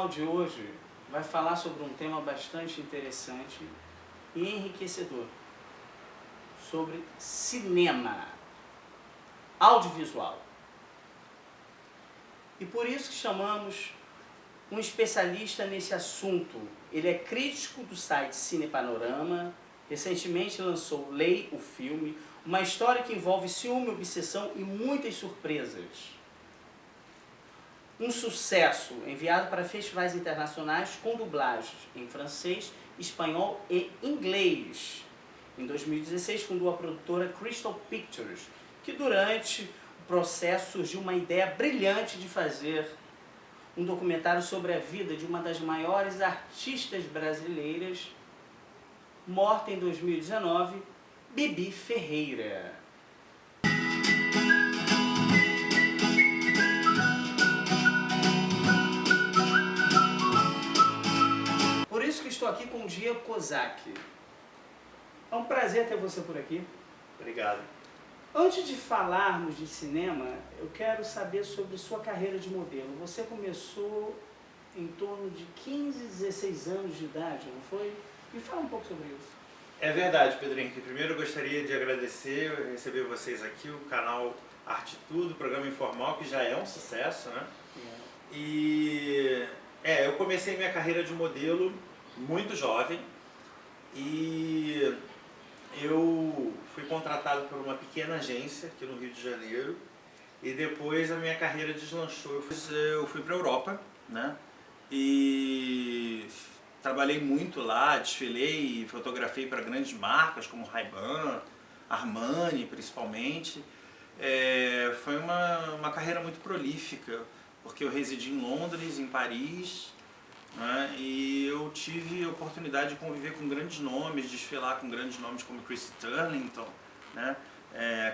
canal de hoje vai falar sobre um tema bastante interessante e enriquecedor, sobre cinema, audiovisual. E por isso que chamamos um especialista nesse assunto. Ele é crítico do site Cine Panorama, recentemente lançou Lei, o filme, uma história que envolve ciúme, obsessão e muitas surpresas. Um sucesso enviado para festivais internacionais com dublagens em francês, espanhol e inglês. Em 2016 fundou a produtora Crystal Pictures, que durante o processo surgiu uma ideia brilhante de fazer um documentário sobre a vida de uma das maiores artistas brasileiras, morta em 2019, Bibi Ferreira. Por isso que estou aqui com o Diego Kozak. É um prazer ter você por aqui. Obrigado. Antes de falarmos de cinema, eu quero saber sobre sua carreira de modelo. Você começou em torno de 15, 16 anos de idade, não foi? Me fala um pouco sobre isso. É verdade, Pedro Henrique. Primeiro eu gostaria de agradecer, receber vocês aqui, o canal Arte Tudo, programa informal, que já é um sucesso, né? Eu comecei minha carreira de modelo muito jovem e eu fui contratado por uma pequena agência aqui no Rio de Janeiro e depois a minha carreira deslanchou. Eu fui para a Europa, né? E trabalhei muito lá, desfilei e fotografei para grandes marcas como Ray-Ban, Armani principalmente. Foi uma carreira muito prolífica, porque eu residi em Londres, em Paris, né? E eu tive a oportunidade de conviver com grandes nomes, desfilar com grandes nomes como Chrissy Turlington, né?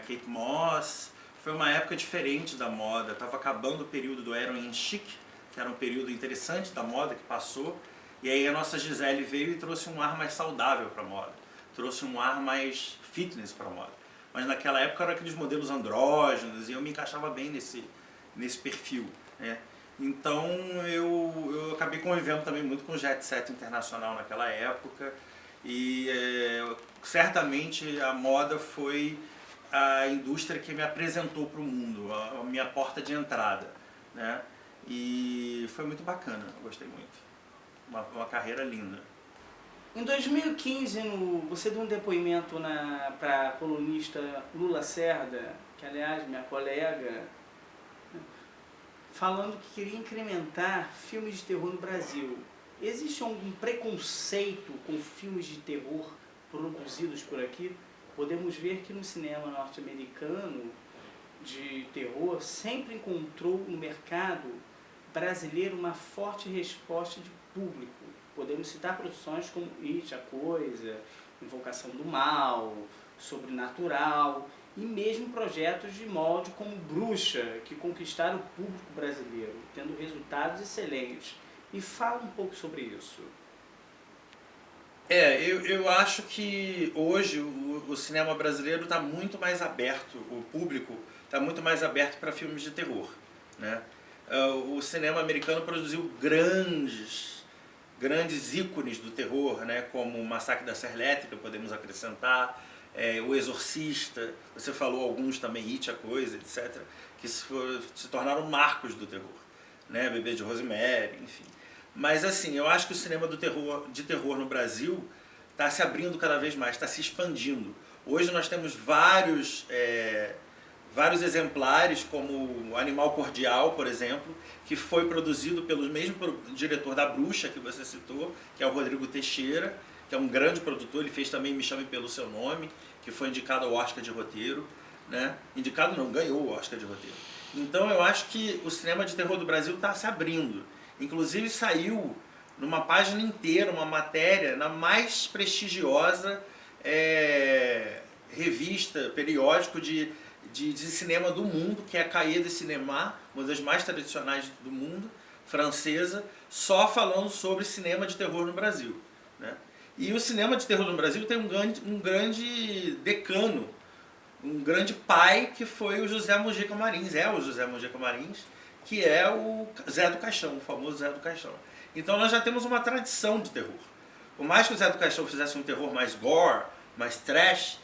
Kate Moss. Foi uma época diferente da moda, estava acabando o período do Heroin Chic, que era um período interessante da moda que passou, e aí a nossa Gisele veio e trouxe um ar mais saudável para a moda, trouxe um ar mais fitness para a moda. Mas naquela época eram aqueles modelos andrógenos e eu me encaixava bem nesse perfil, né? Então eu acabei convivendo também muito com o jet set internacional naquela época e certamente a moda foi a indústria que me apresentou para o mundo, a minha porta de entrada, né? E foi muito bacana, eu gostei muito, uma carreira linda. Em 2015, você deu um depoimento para a colunista Lula Cerda, que aliás minha colega, falando que queria incrementar filmes de terror no Brasil. Existe algum preconceito com filmes de terror produzidos por aqui? Podemos ver que no cinema norte-americano de terror sempre encontrou no mercado brasileiro uma forte resposta de público. Podemos citar produções como It, A Coisa, Invocação do Mal, Sobrenatural e mesmo projetos de molde como Bruxa, que conquistaram o público brasileiro, tendo resultados excelentes. E fala um pouco sobre isso. Eu acho que hoje o cinema brasileiro está muito mais aberto, o público está muito mais aberto para filmes de terror, né? O cinema americano produziu grandes ícones do terror, né? Como o Massacre da Serra Elétrica, podemos acrescentar, O Exorcista, você falou alguns também, It, A Coisa, etc., que se tornaram marcos do terror, né? Bebê de Rosemary, enfim. Mas assim, eu acho que o cinema de terror no Brasil está se abrindo cada vez mais, está se expandindo. Hoje nós temos vários exemplares, como Animal Cordial, por exemplo, que foi produzido pelo mesmo diretor da Bruxa que você citou, que é o Rodrigo Teixeira, que é um grande produtor. Ele fez também Me Chame Pelo Seu Nome, que foi indicado ao Oscar de roteiro, né? Indicado não, ganhou o Oscar de roteiro. Então eu acho que o cinema de terror do Brasil está se abrindo. Inclusive saiu numa página inteira uma matéria na mais prestigiosa revista, periódico de cinema do mundo, que é a Cahiers de Cinéma, uma das mais tradicionais do mundo, francesa, só falando sobre cinema de terror no Brasil, né? E o cinema de terror no Brasil tem um grande decano, um grande pai, que foi o José Mujica Marins, o José Mujica Marins, que é o Zé do Caixão, o famoso Zé do Caixão. Então nós já temos uma tradição de terror. Por mais que o Zé do Caixão fizesse um terror mais gore, mais trash,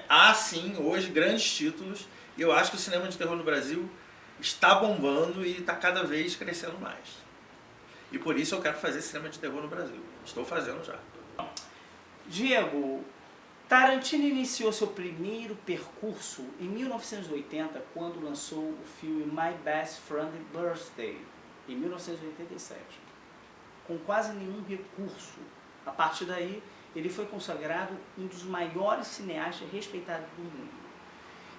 há sim hoje grandes títulos, e eu acho que o cinema de terror no Brasil está bombando e está cada vez crescendo mais. E por isso eu quero fazer cinema de terror no Brasil. Estou fazendo já. Diego, Tarantino iniciou seu primeiro percurso em 1980, quando lançou o filme My Best Friend's Birthday, em 1987, com quase nenhum recurso. A partir daí, ele foi consagrado um dos maiores cineastas respeitados do mundo.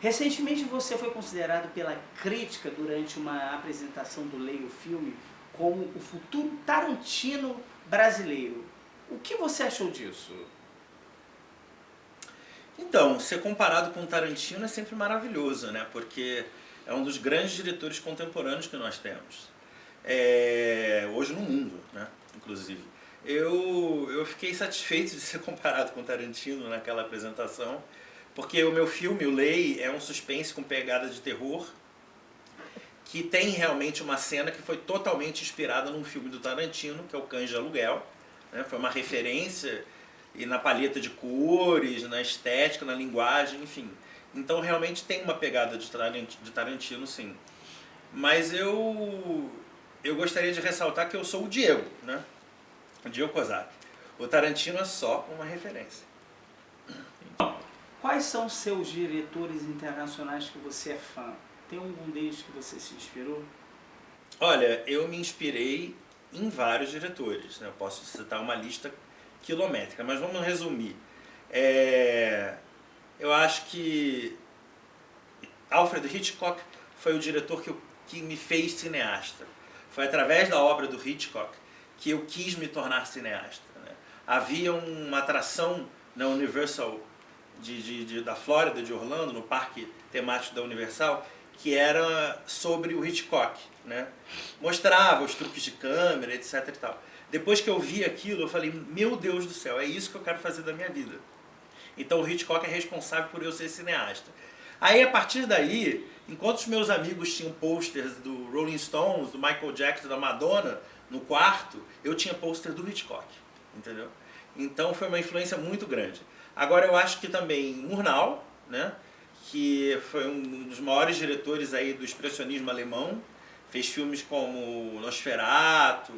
Recentemente você foi considerado pela crítica durante uma apresentação do Leia o Filme como o futuro Tarantino brasileiro. O que você achou disso? Então, ser comparado com o Tarantino é sempre maravilhoso, né? Porque é um dos grandes diretores contemporâneos que nós temos. Hoje no mundo, né? Inclusive. Eu fiquei satisfeito de ser comparado com o Tarantino naquela apresentação, porque o meu filme, o Lei, é um suspense com pegada de terror, que tem realmente uma cena que foi totalmente inspirada num filme do Tarantino, que é o Cães de Aluguel, né? Foi uma referência e na paleta de cores, na estética, na linguagem, enfim. Então realmente tem uma pegada de Tarantino, sim. Mas eu gostaria de ressaltar que eu sou o Diego, né? O Diego Kozak. O Tarantino é só uma referência. Quais são seus diretores internacionais que você é fã? Tem algum deles que você se inspirou? Olha, eu me inspirei em vários diretores, né? Eu posso citar uma lista quilométrica, mas vamos resumir. Eu acho que Alfred Hitchcock foi o diretor que me fez cineasta. Foi através da obra do Hitchcock que eu quis me tornar cineasta, né? Havia uma atração na Universal da Flórida, de Orlando, no parque temático da Universal, que era sobre o Hitchcock, né? Mostrava os truques de câmera, etc e tal. Depois que eu vi aquilo, eu falei, meu Deus do céu, é isso que eu quero fazer da minha vida. Então o Hitchcock é responsável por eu ser cineasta. Aí, a partir daí, enquanto os meus amigos tinham posters do Rolling Stones, do Michael Jackson, da Madonna, no quarto, eu tinha pôster do Hitchcock, entendeu? Então foi uma influência muito grande. Agora eu acho que também Murnau, né, que foi um dos maiores diretores aí do expressionismo alemão, fez filmes como Nosferatu,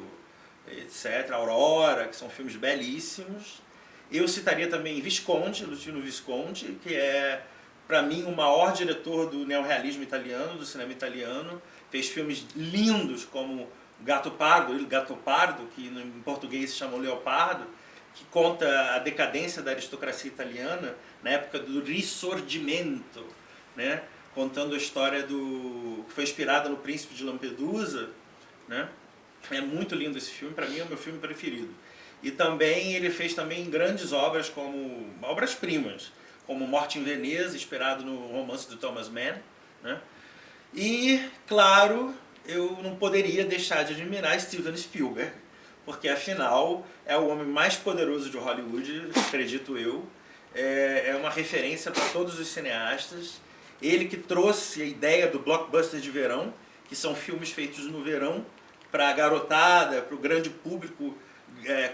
etc., Aurora, que são filmes belíssimos. Eu citaria também Visconti, Luchino Visconti, que é, para mim, o maior diretor do neorrealismo italiano, do cinema italiano. Fez filmes lindos como Gato Pardo, Il Gattopardo, que em português se chama Leopardo, que conta a decadência da aristocracia italiana na época do Risorgimento, né? Contando a história que foi inspirada no Príncipe de Lampedusa, né? É muito lindo esse filme, para mim é o meu filme preferido. E também ele fez também grandes obras, como obras-primas, como Morte em Veneza, inspirado no romance do Thomas Mann, né? E, claro, eu não poderia deixar de admirar Steven Spielberg, porque afinal é o homem mais poderoso de Hollywood, acredito eu. É uma referência para todos os cineastas. Ele que trouxe a ideia do blockbuster de verão, que são filmes feitos no verão para a garotada, para o grande público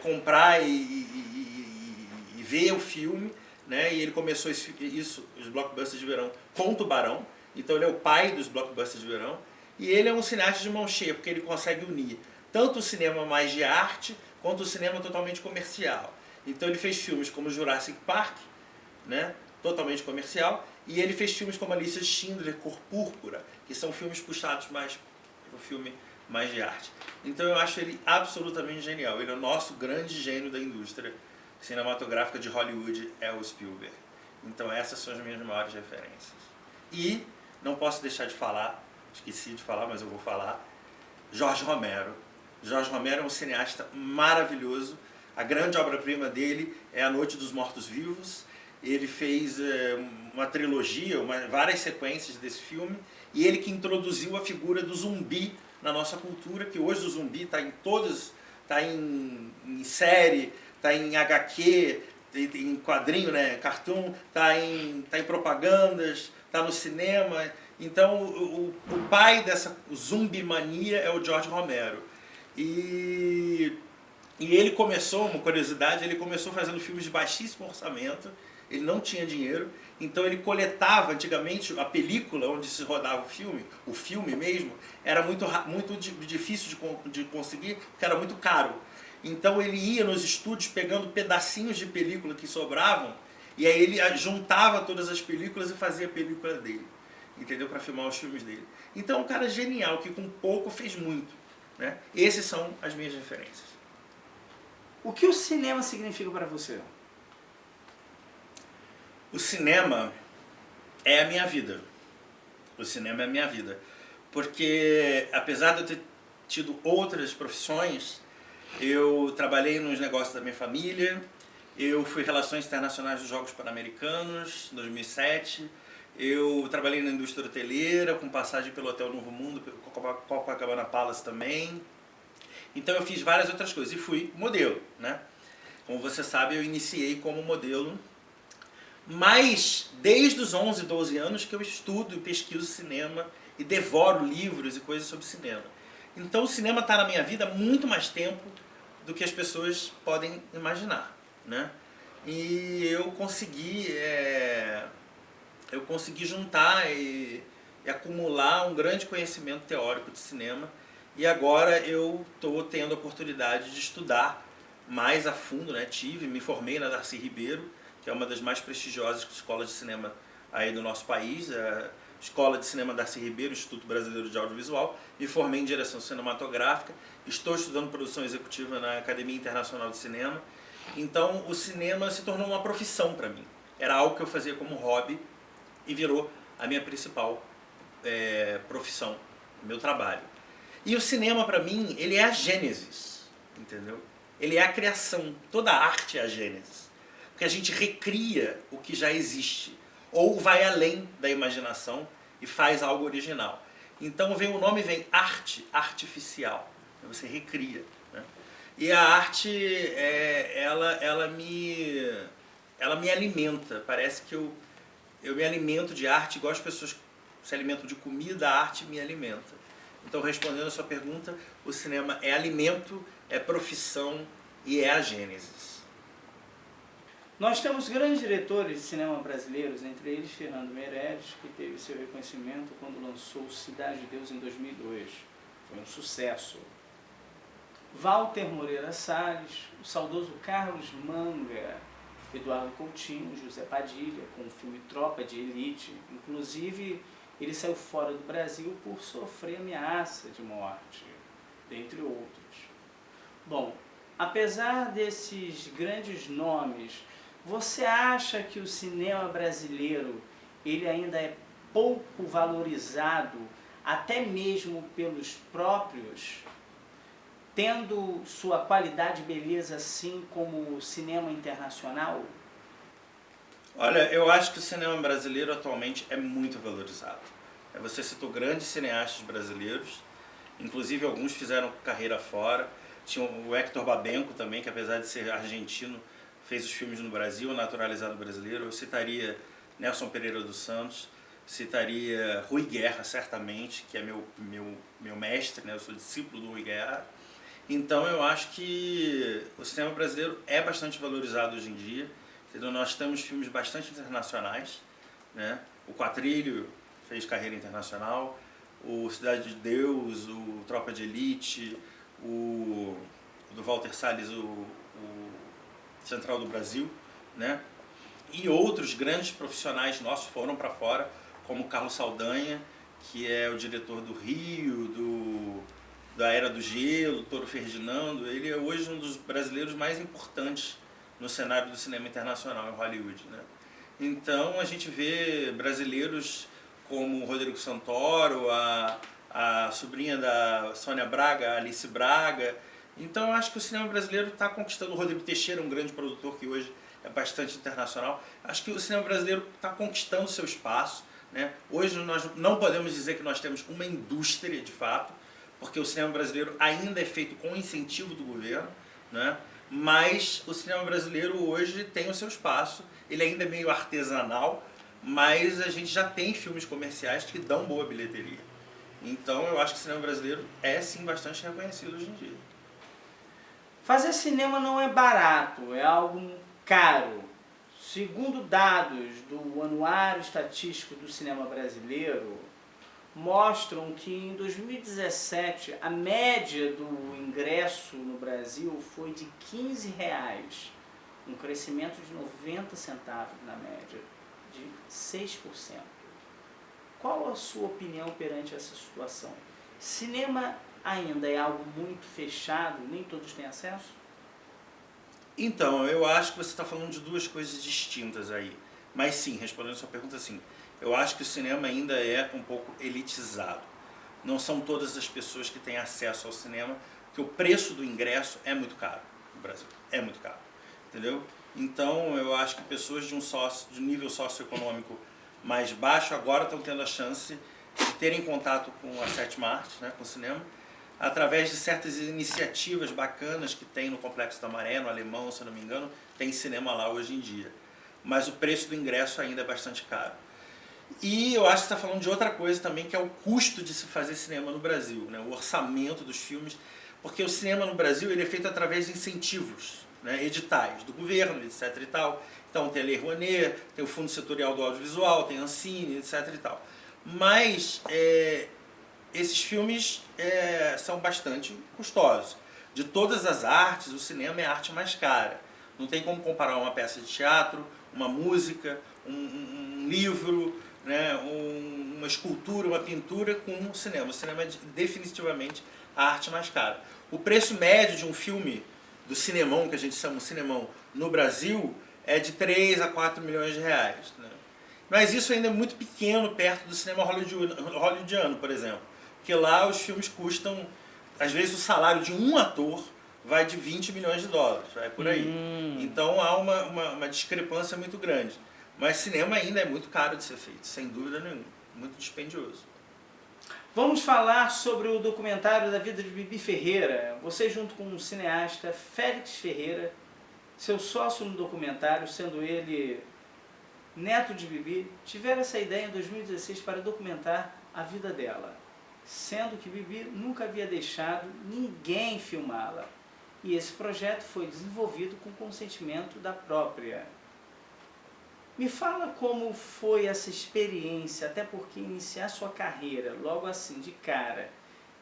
comprar e ver o filme, né? E ele começou os blockbusters de verão com Tubarão. Então ele é o pai dos blockbusters de verão. E ele é um cineasta de mão cheia, porque ele consegue unir tanto o cinema mais de arte, quanto o cinema totalmente comercial. Então ele fez filmes como Jurassic Park, né, totalmente comercial, e ele fez filmes como A Lista de Schindler, Cor Púrpura, que são filmes puxados mais para o filme mais de arte. Então eu acho ele absolutamente genial. Ele é o nosso grande gênio da indústria cinematográfica de Hollywood, é o Spielberg. Então essas são as minhas maiores referências. E não posso deixar de falar, esqueci de falar, mas eu vou falar, Jorge Romero. Jorge Romero é um cineasta maravilhoso. A grande obra-prima dele é A Noite dos Mortos-Vivos. Ele fez uma trilogia, várias sequências desse filme, e ele que introduziu a figura do zumbi na nossa cultura, que hoje o zumbi está em todas, está em série, está em HQ, em quadrinho, né, cartoon, está em propagandas, está no cinema. Então o pai dessa zumbimania é o Jorge Romero. E ele começou, uma curiosidade, ele começou fazendo filmes de baixíssimo orçamento, ele não tinha dinheiro, então ele coletava, antigamente, a película onde se rodava o filme mesmo, era muito difícil de conseguir, porque era muito caro. Então ele ia nos estúdios pegando pedacinhos de película que sobravam, e aí ele juntava todas as películas e fazia a película dele, entendeu? Para filmar os filmes dele. Então é um cara genial, que com pouco fez muito, né? Esses são as minhas referências. O que o cinema significa para você? O cinema é a minha vida. O cinema é a minha vida. Porque, apesar de eu ter tido outras profissões, eu trabalhei nos negócios da minha família, eu fui Relações Internacionais dos Jogos Pan-Americanos, em 2007, eu trabalhei na indústria hoteleira, com passagem pelo Hotel Novo Mundo, pelo Copacabana Palace também. Então eu fiz várias outras coisas e fui modelo, né? Como você sabe, eu iniciei como modelo, mas desde os 11, 12 anos que eu estudo e pesquiso cinema e devoro livros e coisas sobre cinema. Então o cinema está na minha vida há muito mais tempo do que as pessoas podem imaginar, né? E eu consegui juntar e acumular um grande conhecimento teórico de cinema. E agora eu estou tendo a oportunidade de estudar mais a fundo, né? Me formei na Darcy Ribeiro, que é uma das mais prestigiosas escolas de cinema aí do nosso país, a Escola de Cinema Darcy Ribeiro, Instituto Brasileiro de Audiovisual. Me formei em direção cinematográfica, estou estudando produção executiva na Academia Internacional de Cinema. Então o cinema se tornou uma profissão para mim. Era algo que eu fazia como hobby e virou a minha principal profissão, o meu trabalho. E o cinema, para mim, ele é a gênesis, entendeu? Ele é a criação, toda a arte é a gênesis. Porque a gente recria o que já existe, ou vai além da imaginação e faz algo original. Então o nome vem arte artificial, você recria, né? E a arte, ela me alimenta, parece que eu me alimento de arte, igual as pessoas se alimentam de comida, a arte me alimenta. Então, respondendo a sua pergunta, o cinema é alimento, é profissão e é a gênesis. Nós temos grandes diretores de cinema brasileiros, entre eles Fernando Meirelles, que teve seu reconhecimento quando lançou Cidade de Deus em 2002. Foi um sucesso. Walter Moreira Salles, o saudoso Carlos Manga, Eduardo Coutinho, José Padilha, com o filme Tropa de Elite. Inclusive, ele saiu fora do Brasil por sofrer ameaça de morte, dentre outros. Bom, apesar desses grandes nomes, você acha que o cinema brasileiro ele ainda é pouco valorizado, até mesmo pelos próprios, tendo sua qualidade e beleza assim como o cinema internacional? Olha, eu acho que o cinema brasileiro atualmente é muito valorizado. Você citou grandes cineastas brasileiros, inclusive alguns fizeram carreira fora. Tinha o Héctor Babenco também, que apesar de ser argentino, fez os filmes no Brasil, naturalizado brasileiro. Eu citaria Nelson Pereira dos Santos, citaria Rui Guerra, certamente, que é meu mestre, né? Eu sou discípulo do Rui Guerra. Então eu acho que o cinema brasileiro é bastante valorizado hoje em dia. Nós temos filmes bastante internacionais, né? O Quatrilho fez carreira internacional, o Cidade de Deus, o Tropa de Elite, o do Walter Salles, o Central do Brasil, né? E outros grandes profissionais nossos foram para fora, como Carlos Saldanha, que é o diretor do Rio, da Era do Gelo, Toro Ferdinando. Ele é hoje um dos brasileiros mais importantes no cenário do cinema internacional em Hollywood, né? Então a gente vê brasileiros como o Rodrigo Santoro, a sobrinha da Sônia Braga, a Alice Braga. Então eu acho que o cinema brasileiro está conquistando. O Rodrigo Teixeira, um grande produtor que hoje é bastante internacional. Acho que o cinema brasileiro está conquistando seu espaço, né? Hoje nós não podemos dizer que nós temos uma indústria de fato, porque o cinema brasileiro ainda é feito com incentivo do governo, né? Mas o cinema brasileiro hoje tem o seu espaço, ele ainda é meio artesanal, mas a gente já tem filmes comerciais que dão boa bilheteria. Então eu acho que o cinema brasileiro é sim bastante reconhecido hoje em dia. Fazer cinema não é barato, é algo caro. Segundo dados do Anuário Estatístico do Cinema Brasileiro, mostram que em 2017 a média do ingresso no Brasil foi de R$ 15, um crescimento de 90 centavos na média, de 6%. Qual a sua opinião perante essa situação? Cinema ainda é algo muito fechado, nem todos têm acesso? Então, eu acho que você está falando de duas coisas distintas aí. Mas sim, respondendo a sua pergunta, sim. Eu acho que o cinema ainda é um pouco elitizado. Não são todas as pessoas que têm acesso ao cinema, porque o preço do ingresso é muito caro no Brasil. É muito caro. Entendeu? Então, eu acho que pessoas de um nível socioeconômico mais baixo agora estão tendo a chance de terem contato com a sétima arte, né, com o cinema, através de certas iniciativas bacanas que tem no Complexo da Maré, no Alemão, se eu não me engano, tem cinema lá hoje em dia. Mas o preço do ingresso ainda é bastante caro. E eu acho que você está falando de outra coisa também, que é o custo de se fazer cinema no Brasil, né? O orçamento dos filmes, porque o cinema no Brasil ele é feito através de incentivos, né? Editais do governo, etc. e tal. Então tem a Lei Rouanet, tem o Fundo Setorial do Audiovisual, tem a Ancine, etc. e tal. Mas esses filmes são bastante custosos. De todas as artes, o cinema é a arte mais cara. Não tem como comparar uma peça de teatro, uma música, um livro, né, uma escultura, uma pintura com o cinema. O cinema é definitivamente a arte mais cara. O preço médio de um filme do cinemão, que a gente chama de cinemão, no Brasil, é de 3 a 4 milhões de reais. Né? Mas isso ainda é muito pequeno perto do cinema hollywoodiano, por exemplo. Porque lá os filmes custam, às vezes o salário de um ator vai de 20 milhões de dólares, vai por aí. Então há uma discrepância muito grande. Mas cinema ainda é muito caro de ser feito, sem dúvida nenhuma. Muito dispendioso. Vamos falar sobre o documentário da vida de Bibi Ferreira. Você, junto com o cineasta Félix Ferreira, seu sócio no documentário, sendo ele neto de Bibi, tiveram essa ideia em 2016 para documentar a vida dela, sendo que Bibi nunca havia deixado ninguém filmá-la. E esse projeto foi desenvolvido com consentimento da própria. Me fala como foi essa experiência, até porque iniciar sua carreira logo assim, de cara,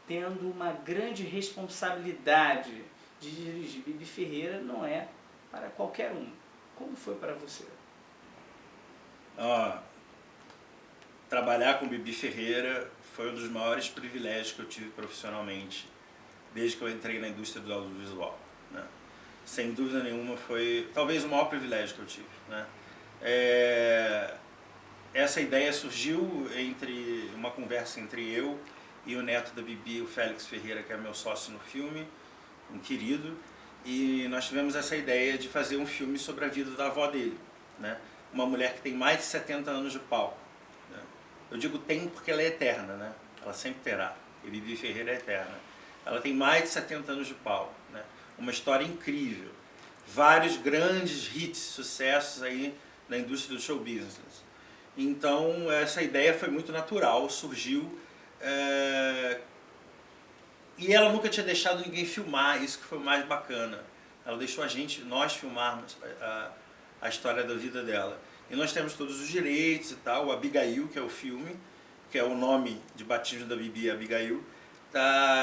tendo uma grande responsabilidade de dirigir Bibi Ferreira, não é para qualquer um. Como foi para você? Trabalhar com Bibi Ferreira foi um dos maiores privilégios que eu tive profissionalmente, desde que eu entrei na indústria do audiovisual. Né? Sem dúvida nenhuma foi talvez o maior privilégio que eu tive. Né? Essa ideia surgiu entre uma conversa entre eu e o neto da Bibi, o Félix Ferreira, que é meu sócio no filme, um querido, e nós tivemos essa ideia de fazer um filme sobre a vida da avó dele, né? Uma mulher que tem mais de 70 anos de palco. Né? Eu digo tem porque ela é eterna, né? Ela sempre terá, e Bibi Ferreira é eterna. Ela tem mais de 70 anos de palco, né? Uma história incrível, vários grandes hits, sucessos aí na indústria do show business. Então essa ideia foi muito natural, surgiu, e ela nunca tinha deixado ninguém filmar, isso que foi o mais bacana. Ela deixou nós filmarmos a história da vida dela. E nós temos todos os direitos e tal, o Abigail, que é o filme, que é o nome de batismo da Bibi, Abigail,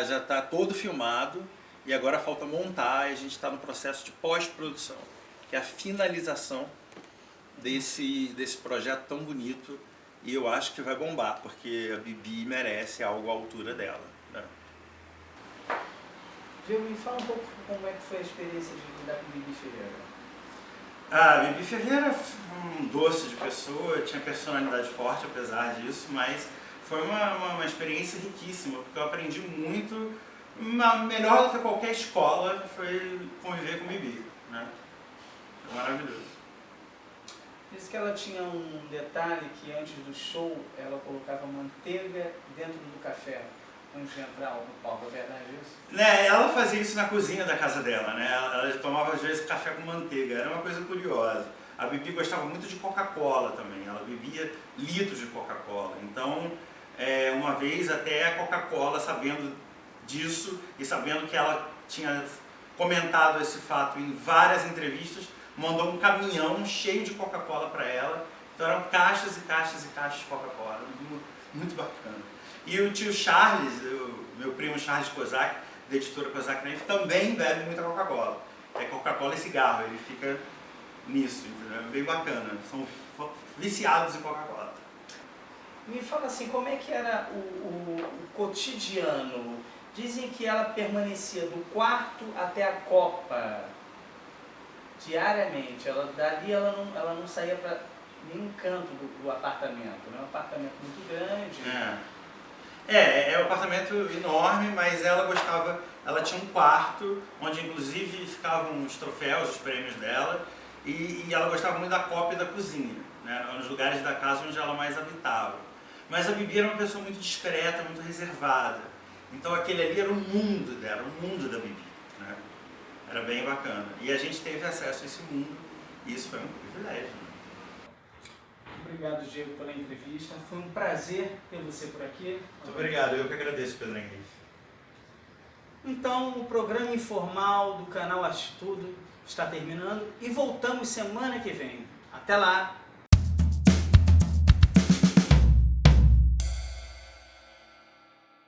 já está todo filmado e agora falta montar, e a gente está no processo de pós-produção, que é a finalização desse projeto tão bonito, e eu acho que vai bombar, porque a Bibi merece algo à altura dela. Né? Gil, me fala um pouco como é que foi a experiência de lidar com Bibi Ferreira. A Bibi Ferreira foi um doce de pessoa, tinha personalidade forte apesar disso, mas foi uma experiência riquíssima, porque eu aprendi muito, melhor do que qualquer escola, foi conviver com Bibi. Né? Foi maravilhoso. Diz que ela tinha um detalhe que antes do show ela colocava manteiga dentro do café antes de entrar no palco, é verdade isso? Ela fazia isso na cozinha da casa dela, né? Ela tomava às vezes café com manteiga, era uma coisa curiosa. A Bibi gostava muito de Coca-Cola também, ela bebia litros de Coca-Cola, então uma vez até a Coca-Cola, sabendo disso e sabendo que ela tinha comentado esse fato em várias entrevistas, mandou um caminhão cheio de Coca-Cola para ela. Então eram caixas e caixas e caixas de Coca-Cola, muito bacana. E o tio Charles, meu primo Charles Kozak, da editora Kozak Knife, também bebe muita Coca-Cola. É Coca-Cola e cigarro, ele fica nisso, entendeu? É bem bacana, são viciados em Coca-Cola. Me fala assim, como é que era o cotidiano? Dizem que ela permanecia do quarto até a copa, diariamente. Dali ela não saía para nenhum canto do apartamento, né? Um apartamento muito grande. É um apartamento enorme, mas ela tinha um quarto, onde inclusive ficavam os troféus, os prêmios dela, e ela gostava muito da copa e da cozinha, né? Nos lugares da casa onde ela mais habitava. Mas a Bibi era uma pessoa muito discreta, muito reservada. Então aquele ali era o mundo dela, o mundo da Bibi, né? Era bem bacana. E a gente teve acesso a esse mundo, e isso foi um privilégio. Obrigado, Diego, pela entrevista. Foi um prazer ter você por aqui. Muito obrigado, eu que agradeço, Pedro Henrique. Então, o programa informal do canal Acho Tudo está terminando e voltamos semana que vem. Até lá!